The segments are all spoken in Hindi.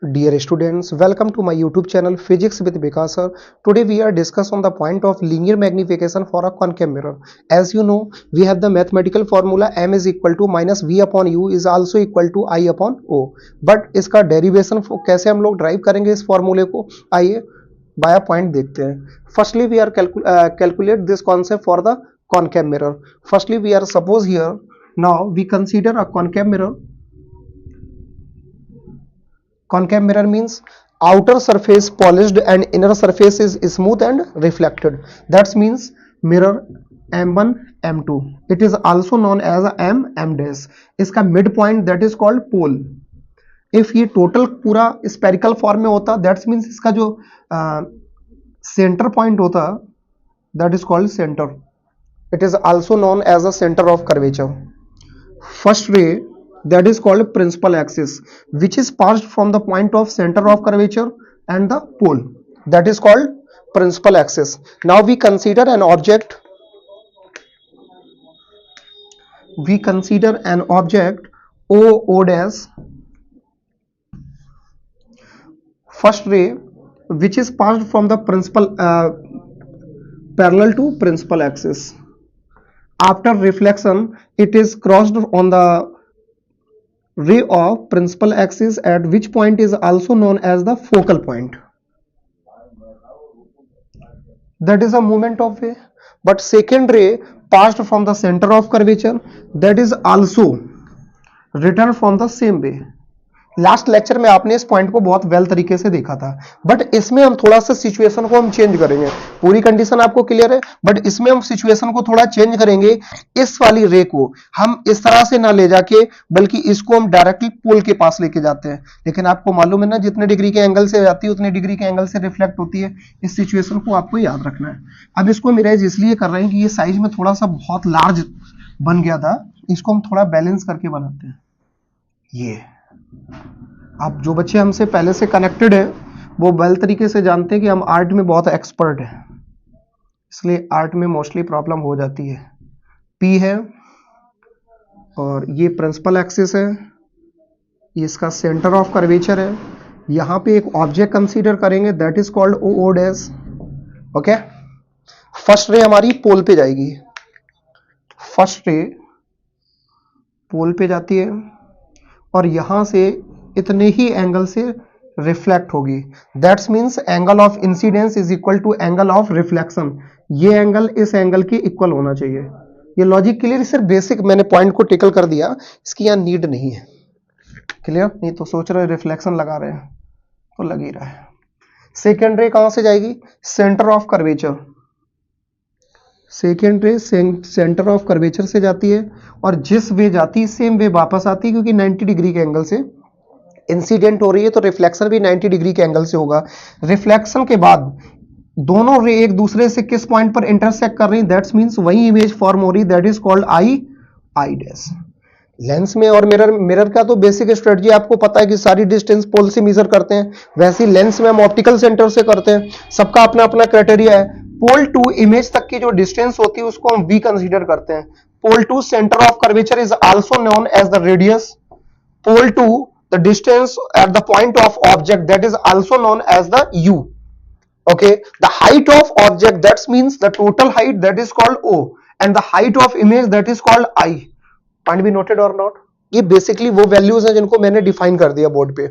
Dear students, welcome to my YouTube channel Physics with Vikas sir. Today we are discuss on the point of linear magnification for a concave mirror. As you know, we have the mathematical formula m is equal to minus v upon u is also equal to I upon o. But इसका derivation कैसे हम लोग ड्राइव करेंगे इस फॉर्मूले को, आइए बाया पॉइंट देखते हैं. Firstly, we are calculate this concept for the concave mirror. Firstly, we are suppose here now we consider a concave mirror. Concave mirror means outer surface polished and inner surface is smooth and reflected. That means mirror M1 M2. It is also known as M dash. इसका mid point that is called pole. If ये total पूरा spherical form में होता that means इसका जो center point होता that is called center. It is also known as the center of curvature. First ray that is called principal axis, which is passed from the point of center of curvature and the pole, that is called principal axis. Now we consider an object o dash, first ray which is passed from the principal parallel to principal axis. After reflection it is crossed on the ray of principal axis, at which point is also known as the focal point. That is a moment of ray. But second ray passed from the center of curvature, that is also return from the same way. Last lecture में आपने इस पॉइंट को बहुत वेल तरीके से देखा था, बट इसमें हम थोड़ा सा सिचुएशन को हम चेंज करेंगे. पूरी कंडीशन आपको क्लियर है, बट इसमें हम सिचुएशन को थोड़ा चेंज करेंगे. इस वाली रे को हम इस तरह से ना ले जाके, बल्कि इसको हम डायरेक्टली पोल के पास लेके जाते हैं. लेकिन आपको मालूम है ना, जितने डिग्री के एंगल से जाती है उतने डिग्री के एंगल से रिफ्लेक्ट होती है. इस सिचुएशन को आपको याद रखना है. अब इसको हम इरेज इसलिए कर रहे हैं कि ये साइज में थोड़ा सा बहुत लार्ज बन गया था. इसको हम थोड़ा बैलेंस करके बनाते हैं. ये अब जो बच्चे हमसे पहले से कनेक्टेड है वो वेल तरीके से जानते हैं कि हम आर्ट में बहुत एक्सपर्ट हैं, इसलिए आर्ट में मोस्टली प्रॉब्लम हो जाती है. P है और ये प्रिंसिपल एक्सिस है, ये इसका सेंटर ऑफ कर्वेचर है. यहाँ पे एक ऑब्जेक्ट कंसीडर करेंगे that is called O dash. Okay, first ray हमारी पोल पे जाएगी. फर्स्ट रे पोल पे जाती है और यहां से इतने ही एंगल से रिफ्लेक्ट होगी. That's means angle of incidence is equal to angle of reflection. ये एंगल इस एंगल के इक्वल होना चाहिए. ये लॉजिक क्लियर? सिर्फ बेसिक मैंने पॉइंट को टिकल कर दिया, इसकी यहाँ नीड नहीं है. क्लियर? नहीं तो सोच रहे रिफ्लेक्शन लगा रहे हैं तो लग ही रहा है. सेकेंड रे कहां से जाएगी? Centre of curvature. सेकेंड रे सेंटर ऑफ कर्वेचर से जाती है और जिस वे जाती है सेम वे वापस आती है, क्योंकि 90 डिग्री के एंगल से इंसिडेंट हो रही है तो रिफ्लेक्शन भी 90 डिग्री के एंगल से होगा. रिफ्लेक्शन के बाद दोनों रे एक दूसरे से किस पॉइंट पर इंटरसेक्ट कर रही है? दैट्स मींस वही इमेज फॉर्म हो रही है, that is called I dash. Lens में और मिरर का तो बेसिक स्ट्रेटजी आपको पता है कि सारी डिस्टेंस पोल से मेजर करते हैं. वैसे ही लेंस में हम ऑप्टिकल सेंटर से करते हैं. सबका अपना अपना क्राइटेरिया है. पोल टू इमेज तक की जो डिस्टेंस होती है उसको हम वी कंसीडर करते हैं. Pole to centre of curvature is also known as the radius. Pole to the distance at the point of object, that is also known as the u. Okay, the height of object, that means the total height, that is called o, and the height of image, that is called I. Point be noted or not? ये बेसिकली वो वैल्यूज हैं जिनको मैंने डिफाइन कर दिया बोर्ड पे.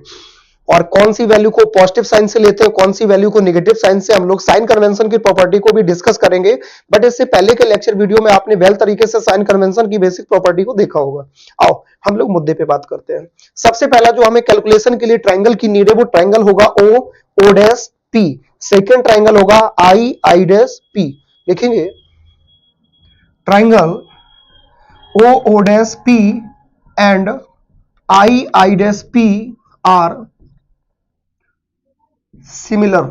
और कौन सी वैल्यू को पॉजिटिव साइन से लेते हैं, कौन सी वैल्यू को नेगेटिव साइन से, हम लोग साइन कन्वेंशन की प्रॉपर्टी को भी डिस्कस करेंगे. बट इससे पहले के लेक्चर वीडियो में आपने वेल तरीके से साइन कन्वेंशन की बेसिक प्रॉपर्टी को देखा होगा. आओ हम लोग मुद्दे पे बात करते हैं. सबसे पहला जो हमें कैलकुलेशन के लिए ट्राइंगल की नीड है वो ट्राइंगल होगा O dash P. Second triangle होगा आई डैश पी. लिखेंगे triangle O dash P and I dash P are similar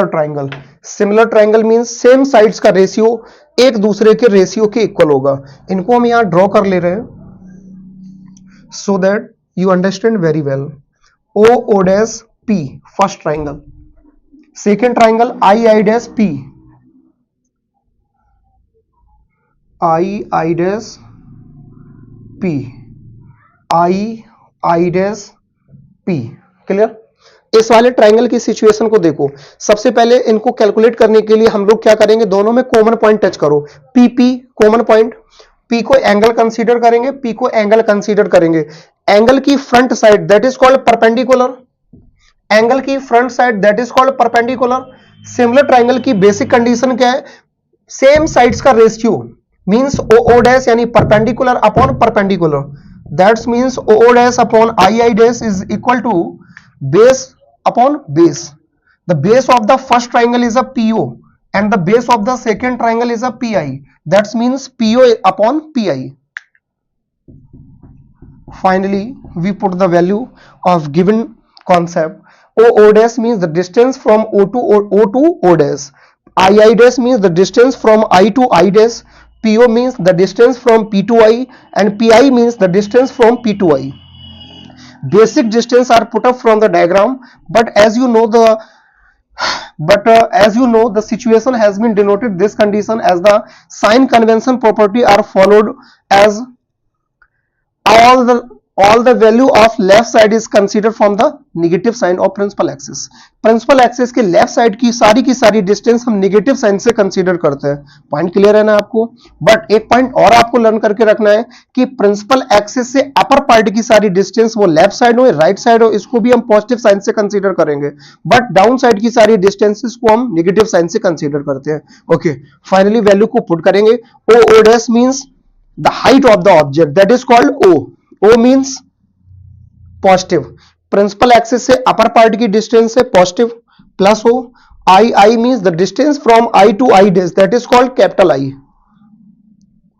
triangle. Similar triangle means same sides का रेशियो एक दूसरे के रेशियो के इक्वल होगा. इनको हम यहां ड्रॉ कर ले रहे हैं so that you understand very well. O dash P first triangle. Second triangle I dash P. I dash P, I dash P। Clear? इस वाले ट्राइंगल की सिचुएशन को देखो, सबसे पहले इनको कैलकुलेट करने के लिए हम लोग क्या करेंगे, दोनों में कॉमन पॉइंट टच करो, P P common point, P को एंगल कंसीडर करेंगे, पी को एंगल कंसीडर करेंगे, एंगल की front side that is called perpendicular, angle की front side that is called perpendicular. Similar triangle की बेसिक कंडीशन क्या है, सेम साइड्स का ratio means O O dash यानी perpendicular upon perpendicular, that's means O O dash upon I dash is equal to base upon base. The base of the first triangle is a PO and the base of the second triangle is a PI. That means PO upon PI. Finally, we put the value of given concept. O dash means the distance from O to O dash. I dash means the distance from I to I dash. PO means the distance from P to I and PI means the distance from P to I. Basic distance are put up from the diagram, but as you know the situation has been denoted this condition as the sign convention property are followed as all the value of left side is considered from the negative sign of principal axis. Principal axis के लेफ्ट साइड की सारी डिस्टेंस हम नेगेटिव साइन से कंसीडर करते हैं। पॉइंट क्लियर है ना आपको? बट एक पॉइंट और आपको लर्न करके रखना है कि प्रिंसिपल एक्सिस से अपर पार्ट की सारी डिस्टेंस वो लेफ्ट साइड हो राइट साइड हो, इसको भी हम पॉजिटिव साइन से कंसीडर करेंगे, बट डाउन साइड की सारी डिस्टेंसेस को हम नेगेटिव साइन से कंसीडर करते हैं। ओके, फाइनली वैल्यू को पुट करेंगे। O dash means the height of the object that is called O. O means positive, principal axis से अपर पार्ट की डिस्टेंस है positive plus O, I means the distance from I to I dash that is called capital I।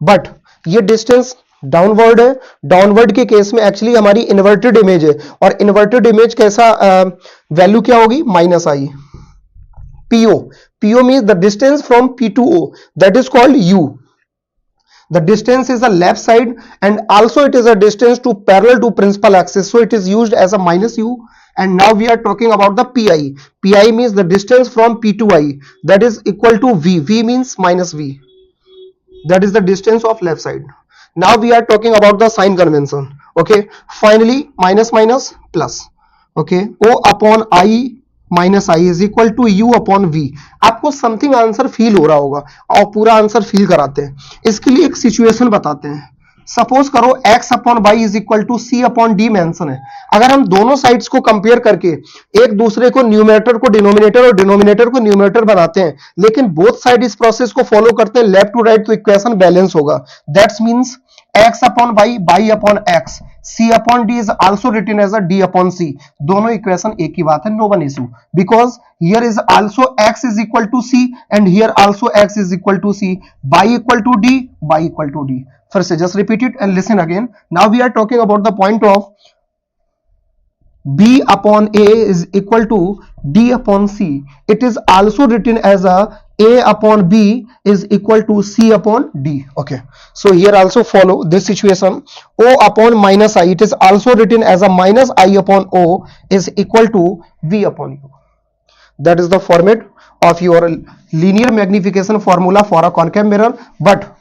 But ये डिस्टेंस डाउनवर्ड है, डाउनवर्ड के केस में एक्चुअली हमारी इन्वर्टेड इमेज है, और इन्वर्टेड इमेज कैसा वैल्यू क्या होगी, -I। PO means the distance from P to O that is called U. The distance is the left side and also it is a distance to parallel to principal axis, so it is used as a -U. And now we are talking about the PI. PI means the distance from P to I that is equal to V. V means -V. That is the distance of left side. Now we are talking about the sign convention. Okay. Finally, minus plus. Okay. O upon I minus I is equal to u upon v. आपको समथिंग आंसर फील हो रहा होगा और पूरा आंसर फील कराते हैं। इसके लिए एक सिचुएशन बताते हैं। सपोज करो x upon y is equal to c upon d mention है। अगर हम दोनों साइड्स को कंपेयर करके एक दूसरे को न्यूमरेटर को डिनोमिनेटर और डिनोमिनेटर को न्यूमरेटर बनाते हैं, लेकिन बोथ साइड इस प्रोसेस को फॉलो करते हैं लेफ्ट टू राइट, तो इक्वेशन बैलेंस होगा। That's means x upon y upon x, c upon d is also written as a d upon c। दोनों इक्वेशन एक ही बात है, no one issue, because here is also x is equal to c and here also x is equal to c, y equal to d, y equal to d। फिर से just repeat it and listen again। Now we are talking about the point of b upon a is equal to d upon c। It is also written as a upon b is equal to c upon d। Okay, so here also follow this situation, o upon minus I, it is also written as a minus I upon o is equal to v upon u। That is the format of your linear magnification formula for a concave mirror। But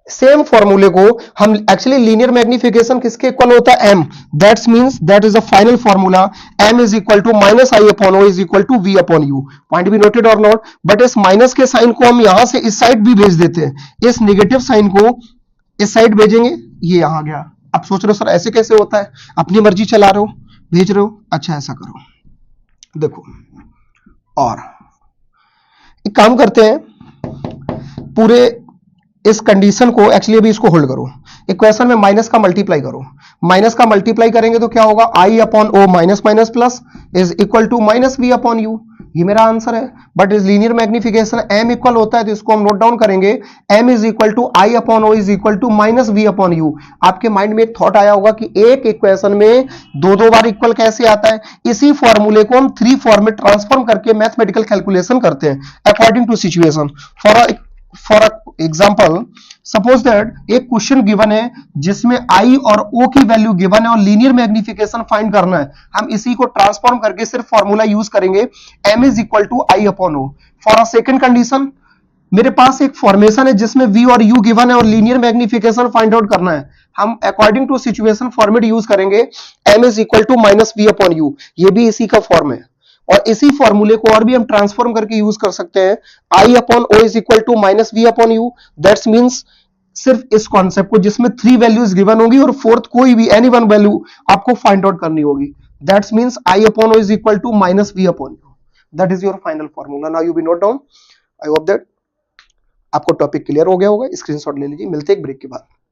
same फॉर्मूले को हम एक्चुअली लीनियर मैग्निफिकेशन किसके इक्वल होता है, m। That's means that is the final formula, m is equal to minus I upon O is equal to v upon u। Point be noted और नॉट? बट इस माइनस के साइन को हम यहां से इस साइड भी भेज देते हैं, इस नेगेटिव साइन को इस साइड भेजेंगे, ये यहां गया। अब सोच रहे हो सर ऐसे कैसे होता है, अपनी मर्जी चला रहे हो, भेज रहे हो। अच्छा ऐसा करो, देखो, और एक काम करते हैं, पूरे इस कंडीशन को एक्चुअली अभी इसको होल्ड करो, इक्वेशन में माइनस का मल्टीप्लाई करो। माइनस का मल्टीप्लाई करेंगे तो क्या होगा, I upon O minus minus plus is equal to minus we upon you. ये मेरा आंसर है। बट इस लीनियर मैग्निफिकेशन m इक्वल होता है तो इसको हम नोट डाउन करेंगे, m is equal to I upon O is equal to minus we upon u. आपके माइंड में एक थॉट आया होगा कि एक इक्वेशन में दो बार इक्वल कैसे आता है। इसी फॉर्मूले को हम 3 फॉर्म में ट्रांसफॉर्म करके मैथमेटिकल कैलकुलेशन करते हैं according to situation. For example, suppose that एक क्वेश्चन गिवन है जिसमें आई और ओ की वैल्यू गिवन है और लीनियर मैग्निफिकेशन फाइंड करना है। हम इसी को ट्रांसफॉर्म करके सिर्फ फॉर्मूला यूज करेंगे, m is equal to I upon O. For a second condition, मेरे पास एक फॉर्मेशन है जिसमें v और u गिवन है और लीनियर मैग्निफिकेशन फाइंड आउट करना है। हम according to situation format use करेंगे, m is equal to minus we upon you, ये भी इसी का फॉर्म है। और इसी फॉर्मूले को और भी हम ट्रांसफॉर्म करके यूज कर सकते हैं, I upon O is equal to minus we upon U. That's means सिर्फ इस कॉन्सेप्ट को जिसमें 3 वैल्यूज गिवन होगी और फोर्थ कोई भी एनी वन वैल्यू आपको फाइंड आउट करनी होगी। That's means I upon O is equal to minus we upon u. That is your final formula. Now you be note down. I hope that आपको टॉपिक क्लियर हो गया होगा। स्क्रीनशॉट ले लीजिए। मिलते हैं एक ब्रेक के बाद।